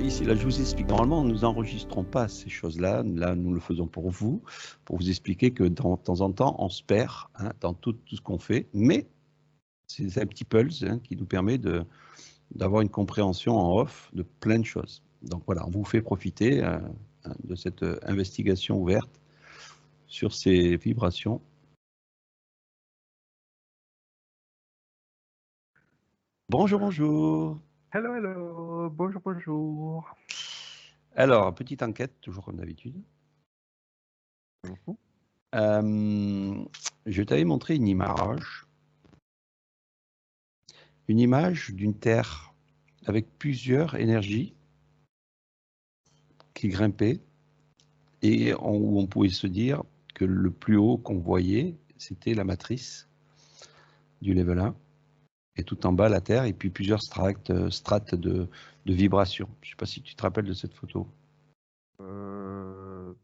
ici, là, je vous explique. Normalement, nous n'enregistrons pas ces choses-là. Là, nous le faisons pour vous expliquer que de temps en temps, on se perd dans tout ce qu'on fait. Mais c'est un petit pulse qui nous permet d'avoir une compréhension en off de plein de choses. Donc voilà, on vous fait profiter de cette investigation ouverte sur ces vibrations. Bonjour, bonjour. Hello, hello, bonjour, bonjour. Alors, petite enquête, toujours comme d'habitude. Je t'avais montré une image d'une Terre avec plusieurs énergies qui grimpaient et où on pouvait se dire que le plus haut qu'on voyait, c'était la matrice du level 1 et tout en bas la Terre et puis plusieurs strates de vibrations. Je ne sais pas si tu te rappelles de cette photo.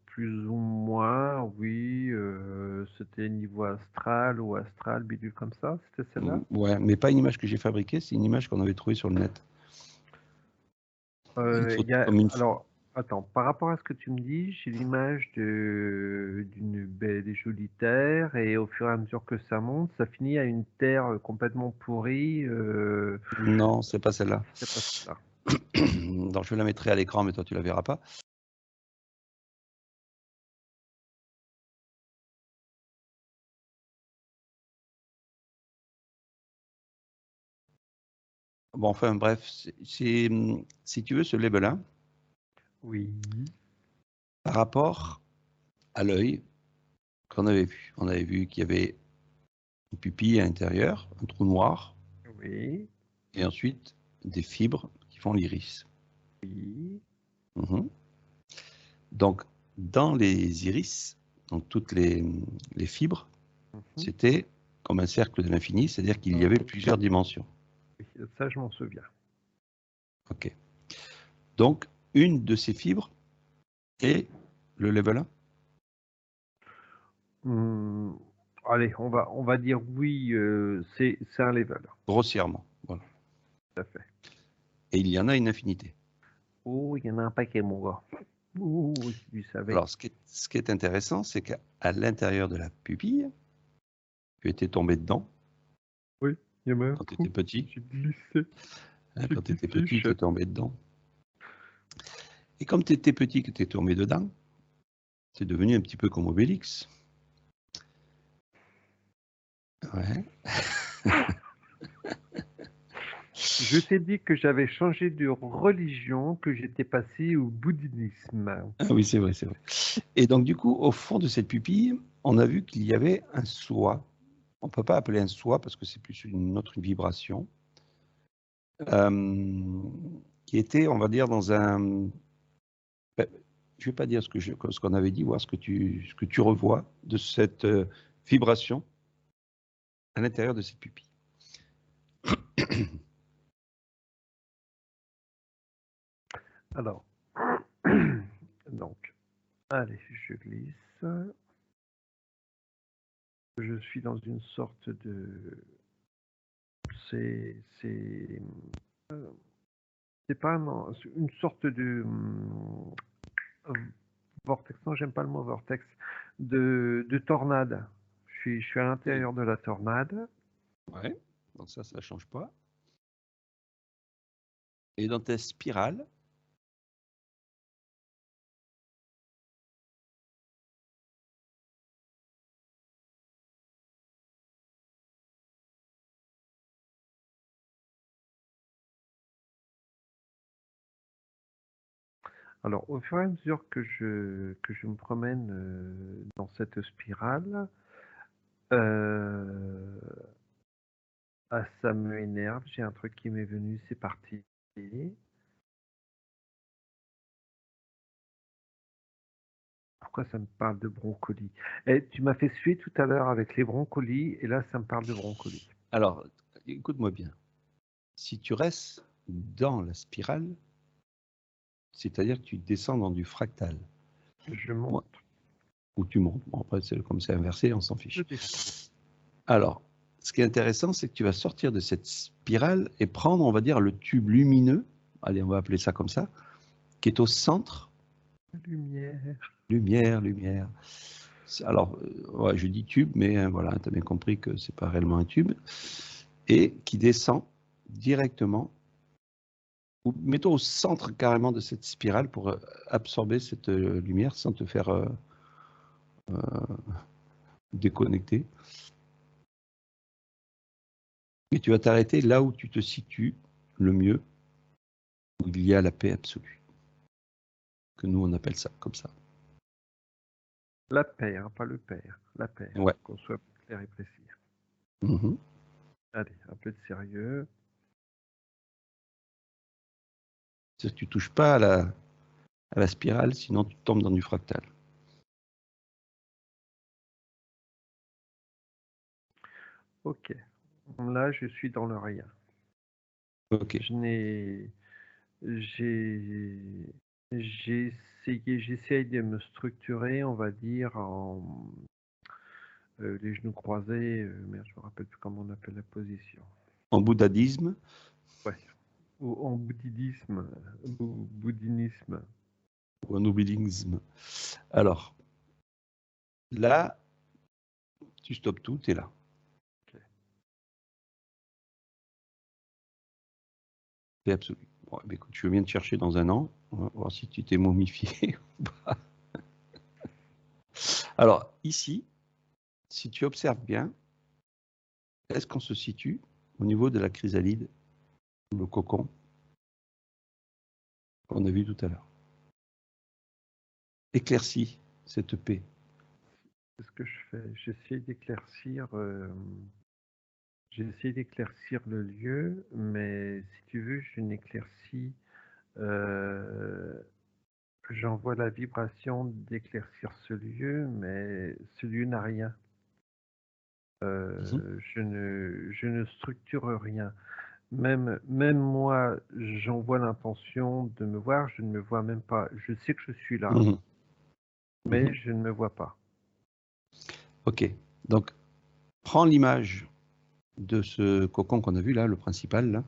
Plus ou moins, oui. C'était niveau astral ou astral, bidule comme ça, c'était celle-là? Ouais, mais pas une image que j'ai fabriquée, c'est une image qu'on avait trouvée sur le net. Une photo, comme une... Alors, attends, par rapport à ce que tu me dis, j'ai l'image d'une belle et jolie terre, et au fur et à mesure que ça monte, ça finit à une terre complètement pourrie. Non, c'est pas celle-là. C'est pas ça. Donc je la mettrai à l'écran, mais toi tu la verras pas. Bon, enfin bref, si tu veux ce label 1, Oui. par rapport à l'œil qu'on avait vu. On avait vu qu'il y avait une pupille à l'intérieur, un trou noir, Oui. et ensuite des fibres qui font l'iris. Oui. Donc, dans les iris, donc toutes les fibres, c'était comme un cercle de l'infini, c'est-à-dire qu'il y avait plusieurs dimensions. Oui, ça, je m'en souviens. Ok. Donc, une de ces fibres est le level 1. Allez, on va dire oui, c'est un level. Grossièrement, voilà. Tout à fait. Et il y en a une infinité. Oh, il y en a un paquet, mon gars. Oh, si tu savais. Alors, ce qui est intéressant, c'est qu'à l'intérieur de la pupille, tu étais tombé dedans. Oui, il y en a un Quand tu trou. étais petit. J'ai glissé. Quand tu étais petit, tu es tombé dedans. Et comme tu étais petit, que tu es tombé dedans, c'est devenu un petit peu comme Obélix. Ouais. Je t'ai dit que j'avais changé de religion, que j'étais passé au bouddhisme. Ah oui, c'est vrai, c'est vrai. Et donc, du coup, au fond de cette pupille, on a vu qu'il y avait un soi. On ne peut pas appeler un soi parce que c'est plus une autre vibration. Qui était, on va dire, dans un... Je ne vais pas dire ce qu'on avait dit, voir ce que tu revois de cette vibration à l'intérieur de cette pupille. Alors, donc, allez, je glisse. Je suis dans une sorte de... C'est pas une sorte de vortex, non, j'aime pas le mot vortex, de tornade. Je suis à l'intérieur de la tornade. Ouais, donc ça ne change pas. Et dans ta spirale, Alors, au fur et à mesure que je me promène dans cette spirale, ça me énerve. J'ai un truc qui m'est venu, c'est parti. Pourquoi ça me parle de broncoli? Tu m'as fait suer tout à l'heure avec les brocolis, et là, ça me parle de broncoli. alors, écoute-moi bien. Si tu restes dans la spirale, c'est-à-dire que tu descends dans du fractal. Je monte. Ou tu montes. Bon, après, comme c'est inversé, on s'en Je fiche. descends. Alors, ce qui est intéressant, c'est que tu vas sortir de cette spirale et prendre, on va dire, le tube lumineux, allez, on va appeler ça comme ça, qui est au centre. Lumière. Lumière, lumière. Alors, ouais, je dis tube, mais voilà, tu as bien compris que c'est pas réellement un tube. Et qui descend directement, ou mettons au centre carrément de cette spirale pour absorber cette lumière sans te faire déconnecter. Et tu vas t'arrêter là où tu te situes le mieux, où il y a la paix absolue. Que nous, on appelle ça comme ça. La paix, hein, pas le père. La paix, Ouais. qu'on soit clair et précis. Mhm. Allez, un peu de sérieux. C'est-à-dire que tu touches pas à la spirale, sinon tu tombes dans du fractal. Ok. Là, je suis dans le rien. Ok. J'essaye de me structurer, on va dire, en les genoux croisés. Merde, je me rappelle plus comment on appelle la position. En bouddhisme. Ouais. Ou en bouddhisme, bouddhinisme. Ou en bouddhisme. Alors, là, tu stoppes tout, tu es là. Ok. C'est absolu. Bon, bah, écoute, je viens de chercher dans un an. On va voir si tu t'es momifié ou pas. Alors, ici, si tu observes bien, est-ce qu'on se situe au niveau de la chrysalide, le cocon qu'on a vu tout à l'heure? Éclaircis cette paix. C'est ce que je fais. J'essaie d'éclaircir le lieu, mais si tu veux, je n'éclaircis. J'envoie la vibration d'éclaircir ce lieu, mais ce lieu n'a rien. Je ne structure rien. Même moi, j'envoie l'intention de me voir, je ne me vois même pas. Je sais que je suis là, Mhm. mais Mhm. je ne me vois pas. Ok. Donc, prends l'image de ce cocon qu'on a vu là, le principal là.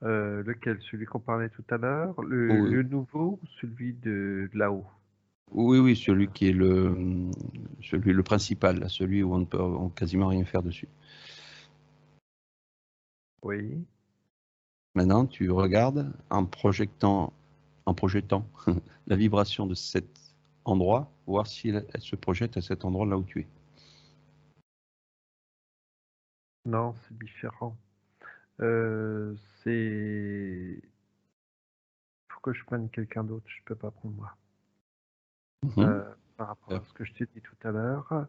Lequel? Celui qu'on parlait tout à l'heure? Oui, Le nouveau ou celui de là-haut? oui, oui, celui qui est le principal, là, celui où on ne peut quasiment rien faire dessus. Oui. Maintenant, tu regardes en projetant la vibration de cet endroit, voir si elle se projette à cet endroit là où tu es. Non, c'est différent. Euh, c'est... Faut que je prenne quelqu'un d'autre, je peux pas prendre moi. Mhm. Par rapport à ce que je t'ai dit tout à l'heure.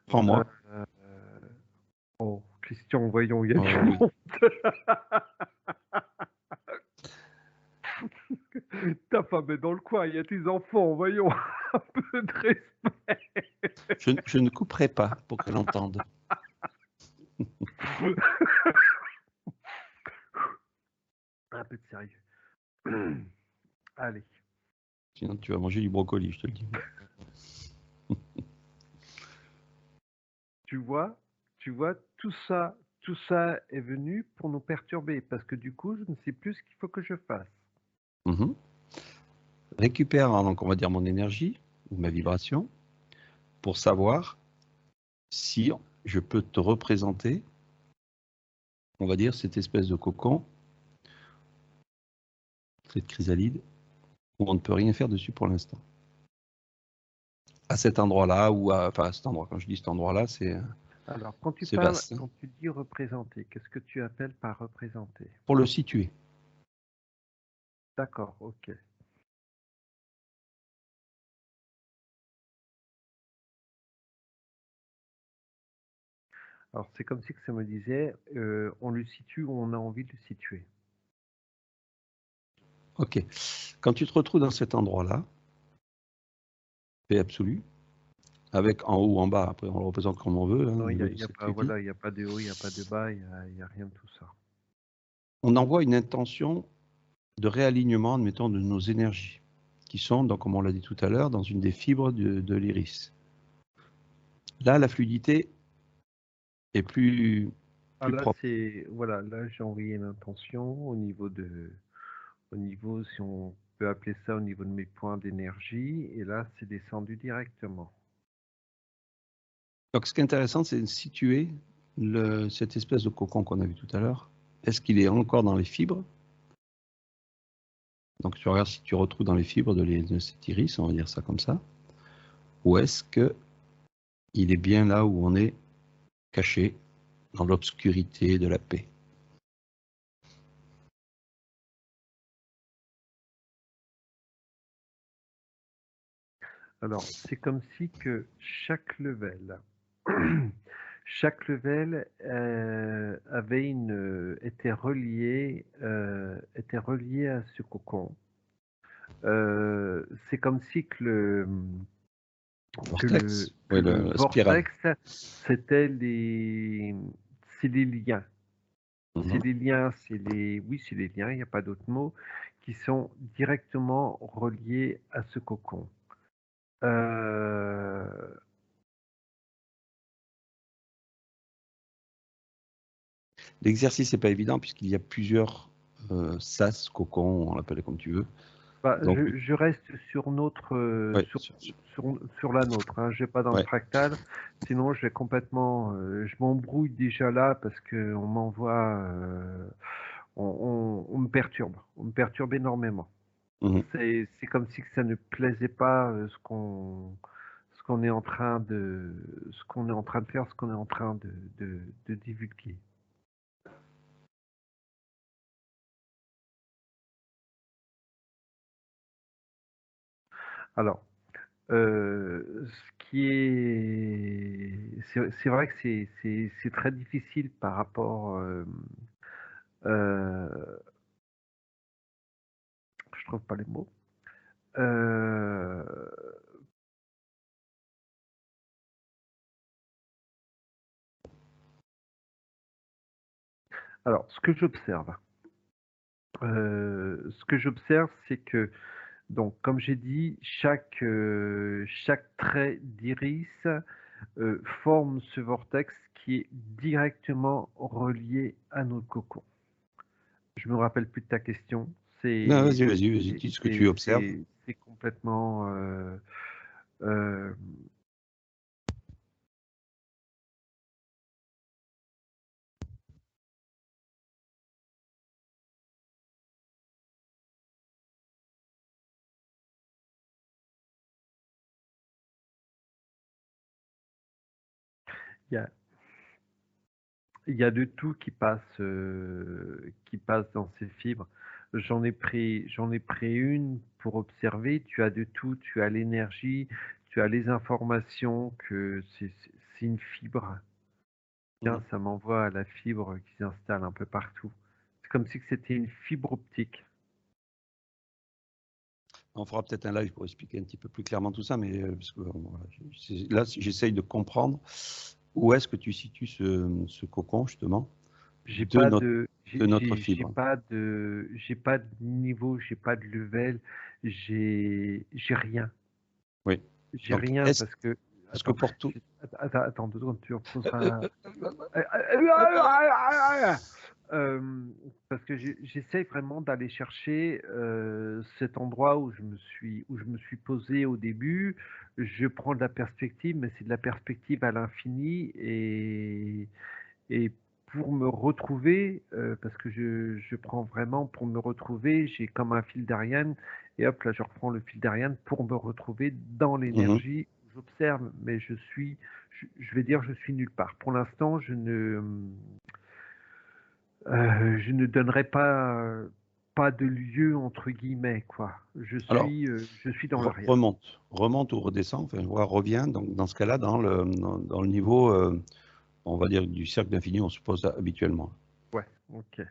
Prends-moi. Euh, oh, Christian, voyons, il y a du Oh oui. monde. Ta femme est dans le coin, il y a tes enfants, voyons, un peu de respect. Je ne couperai pas pour qu'elle entende. Un peu de sérieux. Allez, Sinon, tu vas manger du brocoli, je te le dis. tu vois, tout ça est venu pour nous perturber, parce que du coup, je ne sais plus ce qu'il faut que je fasse. Mhm. Récupère, donc, on va dire, mon énergie ou ma vibration pour savoir si je peux te représenter, on va dire, cette espèce de cocon, cette chrysalide, où on ne peut rien faire dessus pour l'instant. À cet endroit-là, enfin à cet endroit, quand je dis cet endroit-là, Alors, c'est vaste. Hein. quand tu dis représenter, qu'est-ce que tu appelles par représenter? Pour le situer. D'accord, ok. Alors, c'est comme si que ça me disait, on le situe où on a envie de le situer. Ok. Quand tu te retrouves dans cet endroit-là, paix absolue, avec en haut, en bas, après on le représente comme on veut, hein, Non, au niveau de y a cette pas, pupille, voilà, il n'y a pas de haut, il n'y a pas de bas, il y a rien de tout ça. on envoie une intention de réalignement, admettons, de nos énergies, qui sont, donc, comme on l'a dit tout à l'heure, dans une des fibres de l'iris. Là, la fluidité est Ah plus là, propre. c'est, voilà, là j'ai envoyé l'intention au niveau, si on peux appeler ça au niveau de mes points d'énergie, et là, c'est descendu directement. Donc, ce qui est intéressant, c'est de situer cette espèce de cocon qu'on a vu tout à l'heure. Est-ce qu'il est encore dans les fibres? Donc, tu regardes si tu retrouves dans les fibres de cet iris, on va dire ça comme ça. Ou est-ce qu'il est bien là où on est caché, dans l'obscurité de la paix? Alors, c'est comme si que chaque level, chaque level était relié à ce cocon. C'est comme si que le Vortex, oui, la spirale. vortex, c'était les liens. C'est Mhm. les liens, c'est les liens, il n'y a pas d'autre mot, qui sont directement reliés à ce cocon. L'exercice n'est pas évident puisqu'il y a plusieurs sas, cocons, on l'appelle comme tu veux. Bah, Donc, je reste sur notre, ouais, sur la nôtre, hein. Je vais pas dans le ouais. fractal, sinon je vais complètement, je m'embrouille déjà là parce que on m'envoie, on me perturbe énormément. Mhm. C'est comme si que ça ne plaisait pas ce qu'on est en train de faire, ce qu'on est en train de divulguer. Alors, ce qui est, c'est vrai que c'est très difficile par rapport, je trouve pas les mots. Euh, alors, ce que j'observe, c'est que donc, comme j'ai dit, chaque trait d'iris forme ce vortex qui est directement relié à notre cocon. Je me rappelle plus de ta question. Non, vas-y, dis ce que tu observes. C'est complètement. Euh, Il y a, il y a de tout qui passe dans ces fibres. J'en ai pris une pour observer. Tu as de tout. Tu as l'énergie, tu as les informations que c'est une fibre. Tiens, Mhm. ça m'envoie à la fibre qui s'installe un peu partout. C'est comme si c'était une fibre optique. On fera peut-être un live pour expliquer un petit peu plus clairement tout ça, mais parce que voilà, là, j'essaye de comprendre où est-ce que tu situes ce cocon, justement, J'ai de pas notre, de, de notre fibre. j'ai pas de niveau, j'ai pas de level, j'ai rien. Oui. J'ai Donc, rien est-ce parce que, est-ce que attends, pour tout. attends 2 secondes, tu Euh, reposeras. euh, Parce que j'essaye vraiment d'aller chercher cet endroit où je me suis posé au début. Je prends de la perspective, mais c'est de la perspective à l'infini et pour me retrouver, parce que je prends vraiment pour me retrouver, j'ai comme un fil d'Ariane et hop là je reprends le fil d'Ariane pour me retrouver dans mhm. l'énergie. J'observe, mais je vais dire, je suis nulle part. Pour l'instant, je ne donnerai pas de lieu entre guillemets quoi. Alors, Je suis dans le rien. remonte ou redescend, enfin, revient. Donc, dans ce cas-là, dans le niveau, on va dire, du cercle d'infini, on se pose habituellement. Ouais, ok.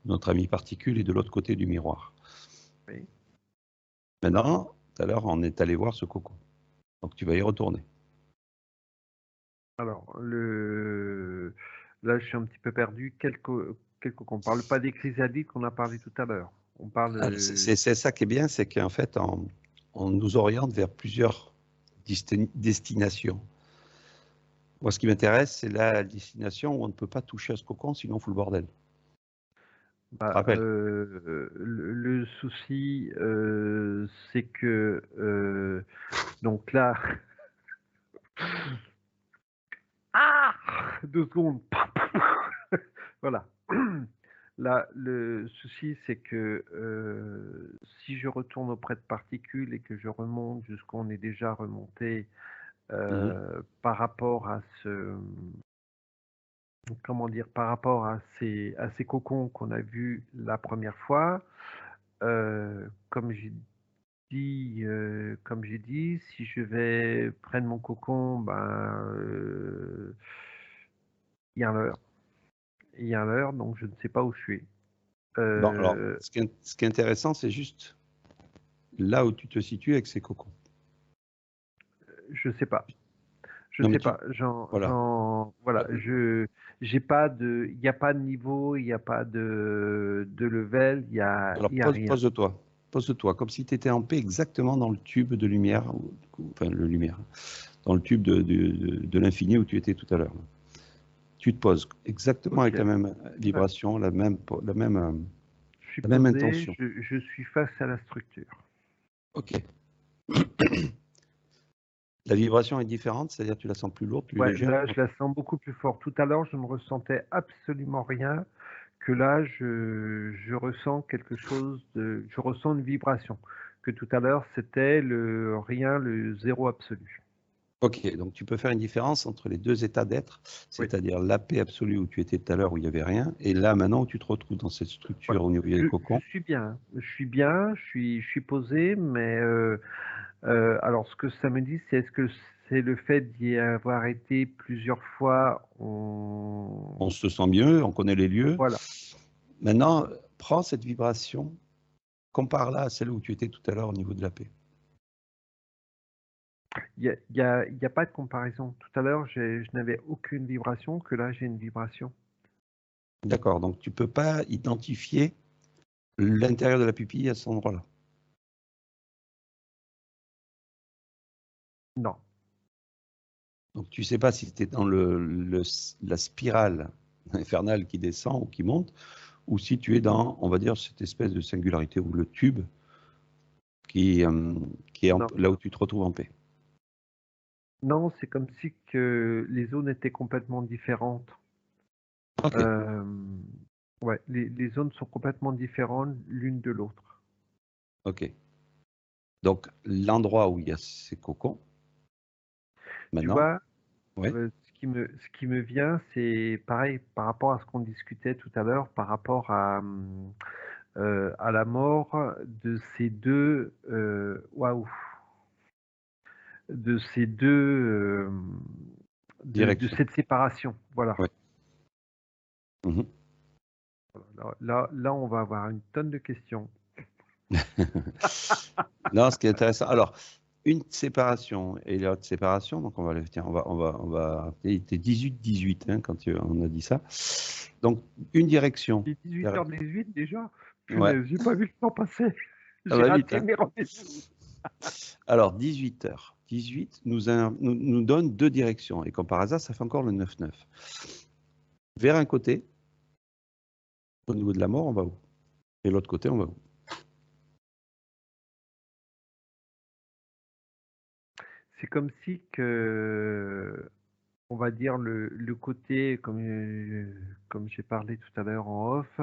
Notre ami particule est de l'autre côté du miroir. Oui. Maintenant, tout à l'heure, on est allé voir ce cocon. Donc, tu vas y retourner. Alors, là, je suis un petit peu perdu. On parle pas des chrysalides qu'on a parlé tout à l'heure. On parle. C'est ça qui est bien, c'est qu'en fait, on nous oriente vers plusieurs destinations. Moi, ce qui m'intéresse, c'est la destination où on ne peut pas toucher à ce cocon, sinon on fout le bordel. Bah, Rappel. le souci, c'est que donc là, ah, 2 secondes. Voilà. Là, le souci, c'est que si je retourne auprès de particules et que je remonte jusqu'où on est déjà remonté par rapport à comment dire, par rapport à ces cocons qu'on a vus la première fois, comme j'ai dit, si je vais près de mon cocon, ben, il y a un leurre. Il y a un leurre, donc je ne sais pas où je suis. Bon, alors, Euh, ce qui est intéressant, c'est juste là où tu te situes avec ces cocons. je sais pas. Je Non, mais sais pas. voilà. Voilà. Euh, J'ai pas de, il n'y a pas de niveau, il n'y a pas de level, Alors, il y a rien. pose-toi. Pose-toi, comme si tu étais en paix exactement dans le tube de lumière, enfin, le lumière, dans le tube de l'infini où tu étais tout à l'heure. Tu te poses exactement Ok. avec la même Ouais. vibration, la Je suis même posé, intention. je suis face à la structure. OK. La vibration est différente, c'est-à-dire tu la sens plus lourde, plus Ouais, légère. là, je la sens beaucoup plus fort. Tout à l'heure, je ne ressentais absolument rien, que là, je ressens quelque chose je ressens une vibration. Que tout à l'heure, c'était le rien, le zéro absolu. Ok, donc tu peux faire une différence entre les deux états d'être, Oui. c'est-à-dire la paix absolue où tu étais tout à l'heure où il n'y avait rien, et là maintenant où tu te retrouves dans cette Ouais. structure au niveau des Je cocons. suis bien. Je suis bien, je suis posé, mais alors ce que ça me dit, c'est est-ce que c'est le fait d'y avoir été plusieurs fois, On se sent mieux, on connaît les lieux. voilà. Maintenant, prends cette vibration, compare-la à celle où tu étais tout à l'heure au niveau de la paix. Il y a pas de comparaison. Tout à l'heure, je n'avais aucune vibration, que là, j'ai une vibration. D'accord, donc tu ne peux pas identifier l'intérieur de la pupille à cet endroit-là. Non. Donc tu ne sais pas si tu es dans la spirale infernale qui descend ou qui monte, ou si tu es dans, on va dire, cette espèce de singularité ou le tube qui est Non. là où tu te retrouves en paix. Non, c'est comme si que les zones étaient complètement différentes. Ok, Euh, ouais, les zones sont complètement différentes l'une de l'autre. ok. Donc l'endroit où il y a ces cocons, Tu maintenant, vois, oui, ce qui me vient, c'est pareil par rapport à ce qu'on discutait tout à l'heure, par rapport à la mort de ces deux, waouh, de ces deux, de direction. cette séparation. Voilà. Ouais. Mhm. Là, on va avoir une tonne de questions. Non, ce qui est intéressant. Alors, une séparation et l'autre séparation, donc on va le tiens, il était 18-18 hein, quand on a dit ça. Donc une direction. Il est 18h18 déjà. Ouais, Punaise, j'ai pas vu le temps passer. ça J'ai va vite, raté hein. mes rendez-vous. Alors 18h. 18 nous donne deux directions. Et comme par hasard, ça fait encore le 9-9. Vers un côté, au niveau de la mort, on va où? Et l'autre côté, on va où? C'est comme si que, on va dire le côté, comme j'ai parlé tout à l'heure en off,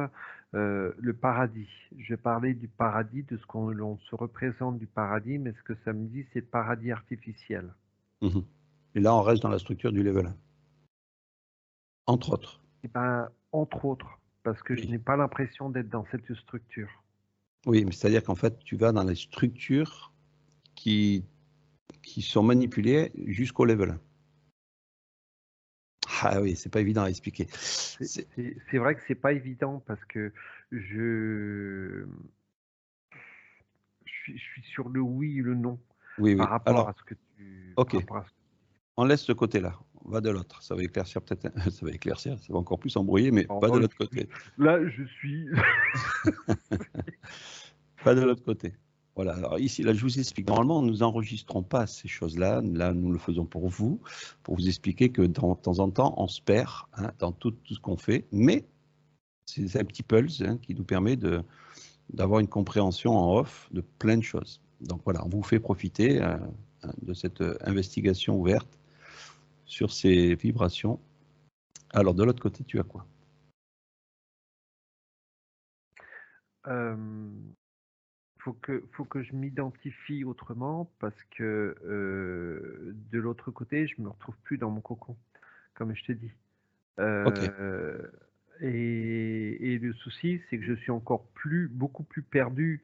le paradis. Je parlais du paradis, de ce qu'on l'on se représente du paradis, mais ce que ça me dit, c'est le paradis artificiel. Mhm. Et là, on reste dans la structure du level 1, entre autres. Et ben, entre autres, parce que je Oui, n'ai pas l'impression d'être dans cette structure. oui, mais c'est-à-dire qu'en fait, tu vas dans les structures qui, qui sont manipulées jusqu'au level 1. Ah oui, c'est pas évident à expliquer. C'est vrai que c'est pas évident parce que je, je suis sur le oui et le non Oui, par oui. rapport Alors, à ce que tu, par ok, rapport à ce on laisse ce côté-là. On va de l'autre. Ça va éclaircir peut-être. Ça va éclaircir, ça va encore plus embrouiller, mais oh, pas de oh, l'autre côté. là, je suis. Pas de l'autre côté. Voilà. Alors ici, là, je vous explique. Normalement, nous n'enregistrons pas ces choses-là. Là, nous le faisons pour vous expliquer que de temps en temps, on se perd hein, dans tout ce qu'on fait. Mais C'est un petit pulse qui nous permet d'avoir une compréhension en off de plein de choses. Donc voilà, on vous fait profiter de cette investigation ouverte sur ces vibrations. Alors de l'autre côté, tu as quoi? Faut que je m'identifie autrement parce que de l'autre côté, je me retrouve plus dans mon cocon, comme je t'ai dit. Ok. Et le souci, c'est que je suis encore beaucoup plus perdu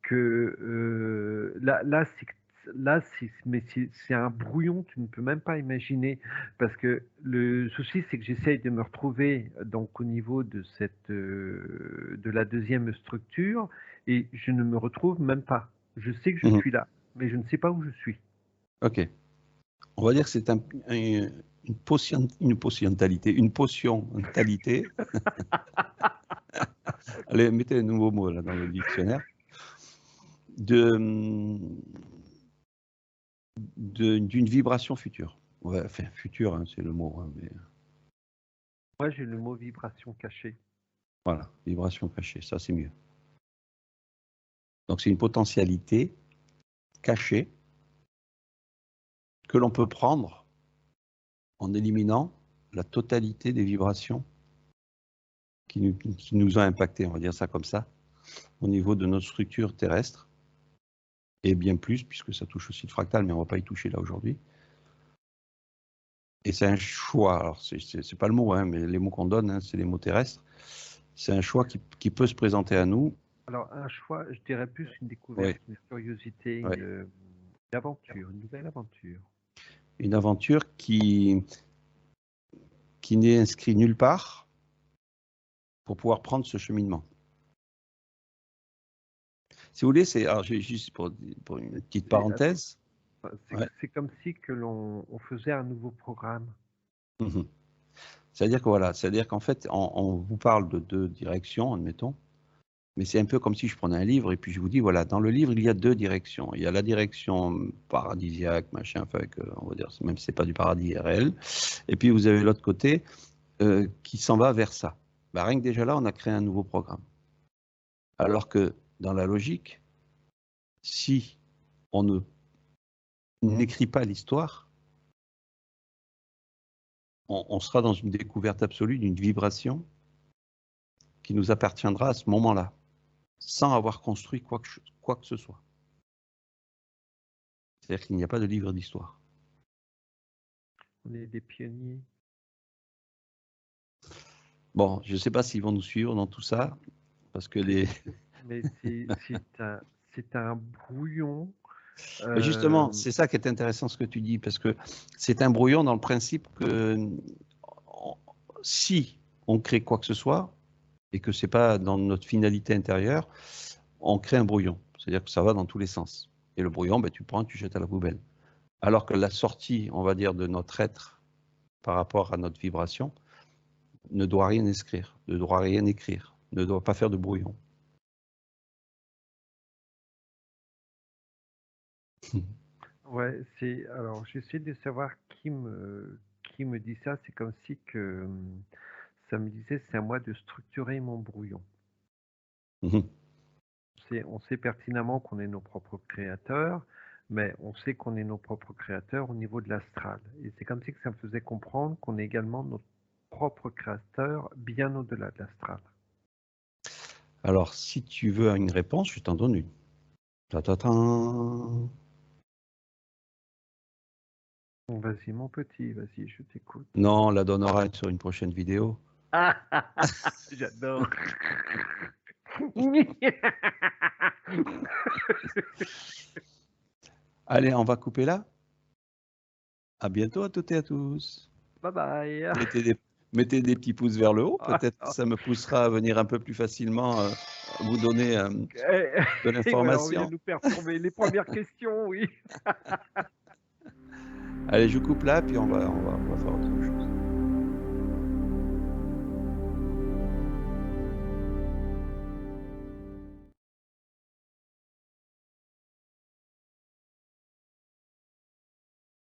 que c'est un brouillon, tu ne peux même pas imaginer, parce que le souci, c'est que j'essaye de me retrouver donc au niveau de de la deuxième structure, et je ne me retrouve même pas. Je sais que je suis là, mais je ne sais pas où je suis. Ok. On va dire que c'est une potientalité. Allez, mettez un nouveau mot là dans le dictionnaire. D'une vibration future. Ouais, enfin, future, c'est le mot. Mais... Moi, j'ai le mot vibration cachée. Voilà, vibration cachée, ça c'est mieux. Donc c'est une potentialité cachée que l'on peut prendre en éliminant la totalité des vibrations qui nous ont impacté, on va dire ça comme ça, au niveau de notre structure terrestre, et bien plus, puisque ça touche aussi le fractal, mais on ne va pas y toucher là aujourd'hui. Et c'est un choix, alors c'est pas le mot, mais les mots qu'on donne, c'est les mots terrestres. C'est un choix qui peut se présenter à nous. Alors, un choix, je dirais plus une découverte, une curiosité, une aventure, une nouvelle aventure. Une aventure qui n'est inscrite nulle part pour pouvoir prendre ce cheminement. Si vous voulez, alors juste pour une petite parenthèse. C'est comme si on faisait un nouveau programme. C'est-à-dire que voilà, c'est-à-dire qu'en fait, on vous parle de 2 directions, admettons, mais c'est un peu comme si je prenais un livre et puis je vous dis, voilà, dans le livre, il y a 2 directions. Il y a la direction paradisiaque, machin, enfin, on va dire, même si c'est pas du paradis réel, et puis vous avez l'autre côté qui s'en va vers ça. Bah, rien que déjà là, on a créé un nouveau programme. Alors que dans la logique, si on n'écrit pas l'histoire, on sera dans une découverte absolue d'une vibration qui nous appartiendra à ce moment-là, sans avoir construit quoi que ce soit. C'est-à-dire qu'il n'y a pas de livre d'histoire. On est des pionniers. Bon, je ne sais pas s'ils vont nous suivre dans tout ça, parce que les... Mais c'est un brouillon. Mais justement, c'est ça qui est intéressant ce que tu dis, parce que c'est un brouillon dans le principe que si on crée quoi que ce soit, et que ce n'est pas dans notre finalité intérieure, on crée un brouillon. C'est-à-dire que ça va dans tous les sens. Et le brouillon, tu prends, tu jettes à la poubelle. Alors que la sortie, on va dire, de notre être par rapport à notre vibration, ne doit rien inscrire, ne doit rien écrire, ne doit pas faire de brouillon. Ouais, alors j'essaie de savoir qui me dit ça. C'est comme si que ça me disait c'est à moi de structurer mon brouillon. On sait pertinemment qu'on est nos propres créateurs, mais on sait qu'on est nos propres créateurs au niveau de l'astral. Et c'est comme si que ça me faisait comprendre qu'on est également notre propre créateur bien au-delà de l'astral. Alors, si tu veux une réponse, je t'en donne une. Vas-y, mon petit, vas-y, je t'écoute. Non, on la donnera sur une prochaine vidéo. J'adore. Allez, on va couper là. À bientôt à toutes et à tous. Bye bye. Mettez des petits pouces vers le haut. Peut-être que ça me poussera à venir un peu plus facilement vous donner de l'information. On vient nous perturber les premières questions, oui. Allez, je coupe là, puis on va faire autre chose.